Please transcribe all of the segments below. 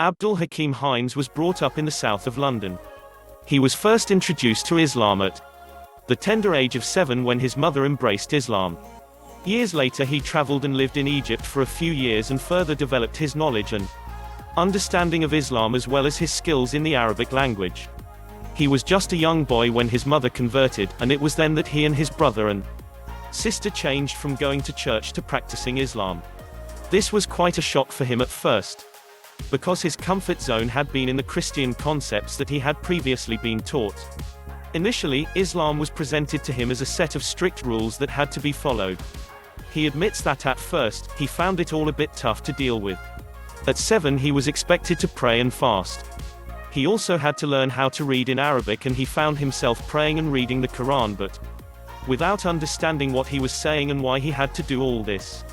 Abdul Hakeem Heinz was brought up in the south of London. He was first introduced to Islam at the tender age of 7 when his mother embraced Islam. Years later he traveled and lived in Egypt for a few years and further developed his knowledge and understanding of Islam as well as his skills in the Arabic language. He was just a young boy when his mother converted, and it was then that he and his brother and sister changed from going to church to practicing Islam. This was quite a shock for him at first, because his comfort zone had been in the Christian concepts that he had previously been taught. Initially, Islam was presented to him as a set of strict rules that had to be followed. He admits that at first, he found it all a bit tough to deal with. At 7 he was expected to pray and fast. He also had to learn how to read in Arabic, and he found himself praying and reading the Quran but without understanding what he was saying and why he had to do all this.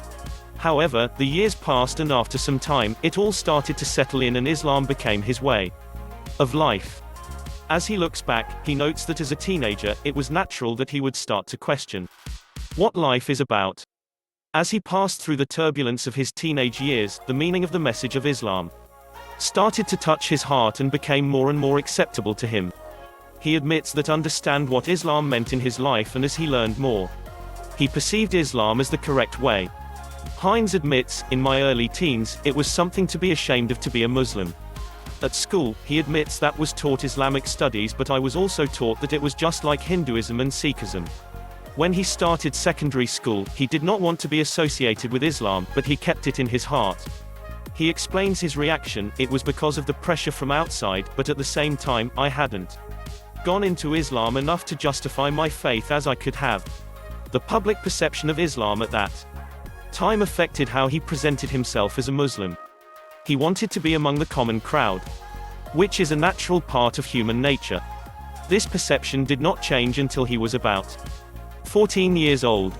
However, the years passed, and after some time, it all started to settle in and Islam became his way of life. As he looks back, he notes that as a teenager, it was natural that he would start to question what life is about. As he passed through the turbulence of his teenage years, the meaning of the message of Islam started to touch his heart and became more and more acceptable to him. He admits that understand what Islam meant in his life, and as he learned more, he perceived Islam as the correct way. Heinz admits, in my early teens, it was something to be ashamed of to be a Muslim. At school, he admits that was taught Islamic studies, but I was also taught that it was just like Hinduism and Sikhism. When he started secondary school, he did not want to be associated with Islam, but he kept it in his heart. He explains his reaction, it was because of the pressure from outside, but at the same time, I hadn't gone into Islam enough to justify my faith as I could have. The public perception of Islam at that time affected how he presented himself as a Muslim. He wanted to be among the common crowd, which is a natural part of human nature. This perception did not change until he was about 14 years old.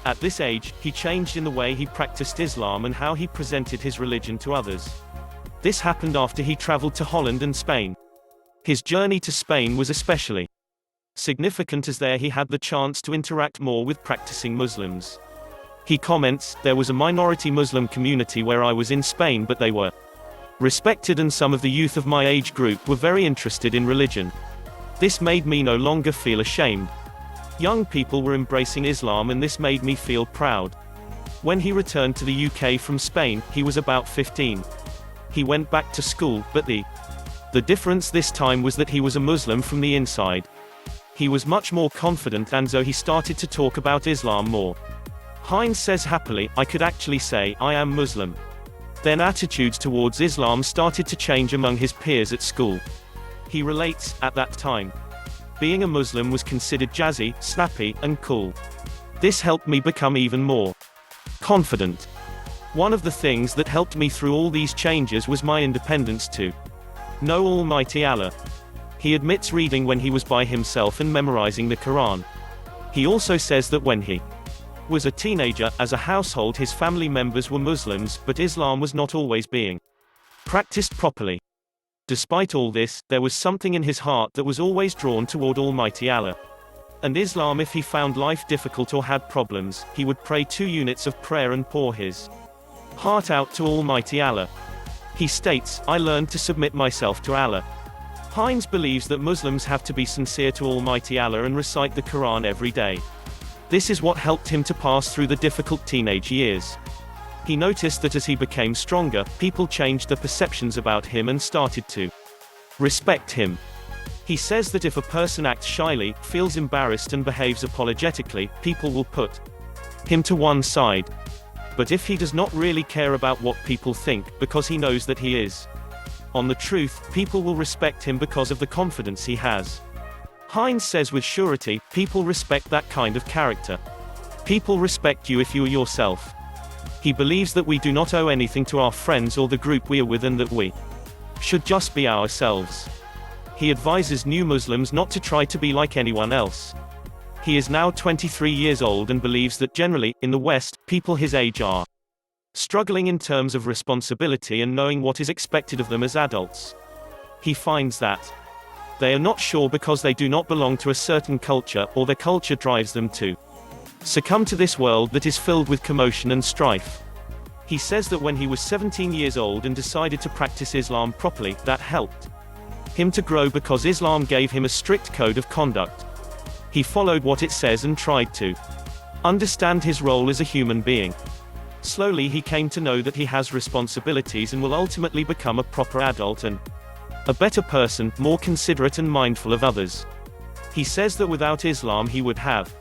At this age, he changed in the way he practiced Islam and how he presented his religion to others. This happened after he traveled to Holland and Spain. His journey to Spain was especially significant as there he had the chance to interact more with practicing Muslims. He comments, there was a minority Muslim community where I was in Spain, but they were respected and some of the youth of my age group were very interested in religion. This made me no longer feel ashamed. Young people were embracing Islam and this made me feel proud. When he returned to the UK from Spain, he was about 15. He went back to school, but the difference this time was that he was a Muslim from the inside. He was much more confident, and so he started to talk about Islam more. Heinz says happily, I could actually say, I am Muslim. Then attitudes towards Islam started to change among his peers at school. He relates, at that time, being a Muslim was considered jazzy, snappy, and cool. This helped me become even more confident. One of the things that helped me through all these changes was my independence to know Almighty Allah. He admits reading when he was by himself and memorizing the Quran. He also says that when he was a teenager, as a household his family members were Muslims, but Islam was not always being practiced properly. Despite all this, there was something in his heart that was always drawn toward Almighty Allah and Islam. If he found life difficult or had problems, he would pray 2 units of prayer and pour his heart out to Almighty Allah. He states, I learned to submit myself to Allah. Heinz believes that Muslims have to be sincere to Almighty Allah and recite the Quran every day. This is what helped him to pass through the difficult teenage years. He noticed that as he became stronger, people changed their perceptions about him and started to respect him. He says that if a person acts shyly, feels embarrassed and behaves apologetically, people will put him to one side. But if he does not really care about what people think, because he knows that he is on the truth, people will respect him because of the confidence he has. Heinz says with surety, people respect that kind of character. People respect you if you are yourself. He believes that we do not owe anything to our friends or the group we are with and that we should just be ourselves. He advises new Muslims not to try to be like anyone else. He is now 23 years old and believes that generally, in the West, people his age are struggling in terms of responsibility and knowing what is expected of them as adults. He finds that they are not sure because they do not belong to a certain culture, or their culture drives them to succumb to this world that is filled with commotion and strife. He says that when he was 17 years old and decided to practice Islam properly, that helped him to grow because Islam gave him a strict code of conduct. He followed what it says and tried to understand his role as a human being. Slowly he came to know that he has responsibilities and will ultimately become a proper adult and a better person, more considerate and mindful of others. He says that without Islam he would have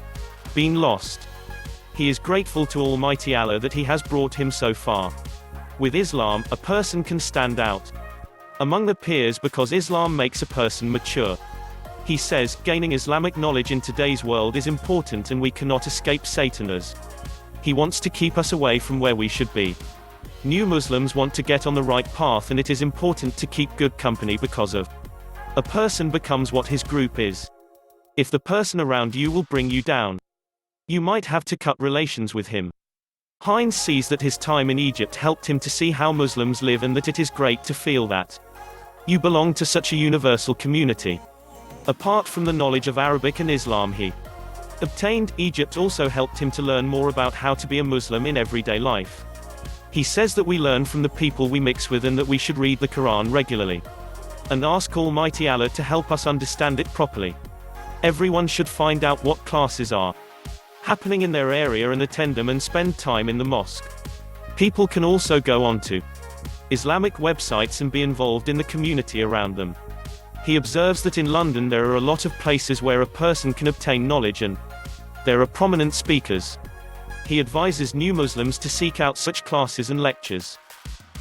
been lost. He is grateful to Almighty Allah that He has brought him so far. With Islam, a person can stand out among the peers because Islam makes a person mature. He says, gaining Islamic knowledge in today's world is important and we cannot escape Satan as he wants to keep us away from where we should be. New Muslims want to get on the right path and it is important to keep good company because of a person becomes what his group is. If the person around you will bring you down, you might have to cut relations with him. Heinz sees that his time in Egypt helped him to see how Muslims live and that it is great to feel that you belong to such a universal community. Apart from the knowledge of Arabic and Islam he obtained, Egypt also helped him to learn more about how to be a Muslim in everyday life. He says that we learn from the people we mix with and that we should read the Quran regularly and ask Almighty Allah to help us understand it properly. Everyone should find out what classes are happening in their area and attend them and spend time in the mosque. People can also go on to Islamic websites and be involved in the community around them. He observes that in London there are a lot of places where a person can obtain knowledge and there are prominent speakers. He advises new Muslims to seek out such classes and lectures,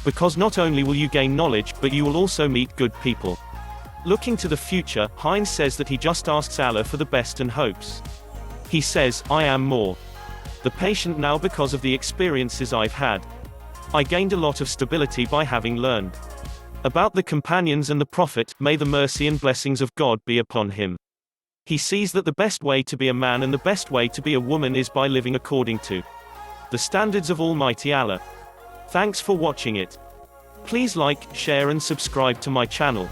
because not only will you gain knowledge, but you will also meet good people. Looking to the future, Heinz says that he just asks Allah for the best and hopes. He says, I am more the patient now because of the experiences I've had. I gained a lot of stability by having learned about the companions and the Prophet, may the mercy and blessings of God be upon him. He sees that the best way to be a man and the best way to be a woman is by living according to the standards of Almighty Allah. Thanks for watching it. Please like, share and subscribe to my channel.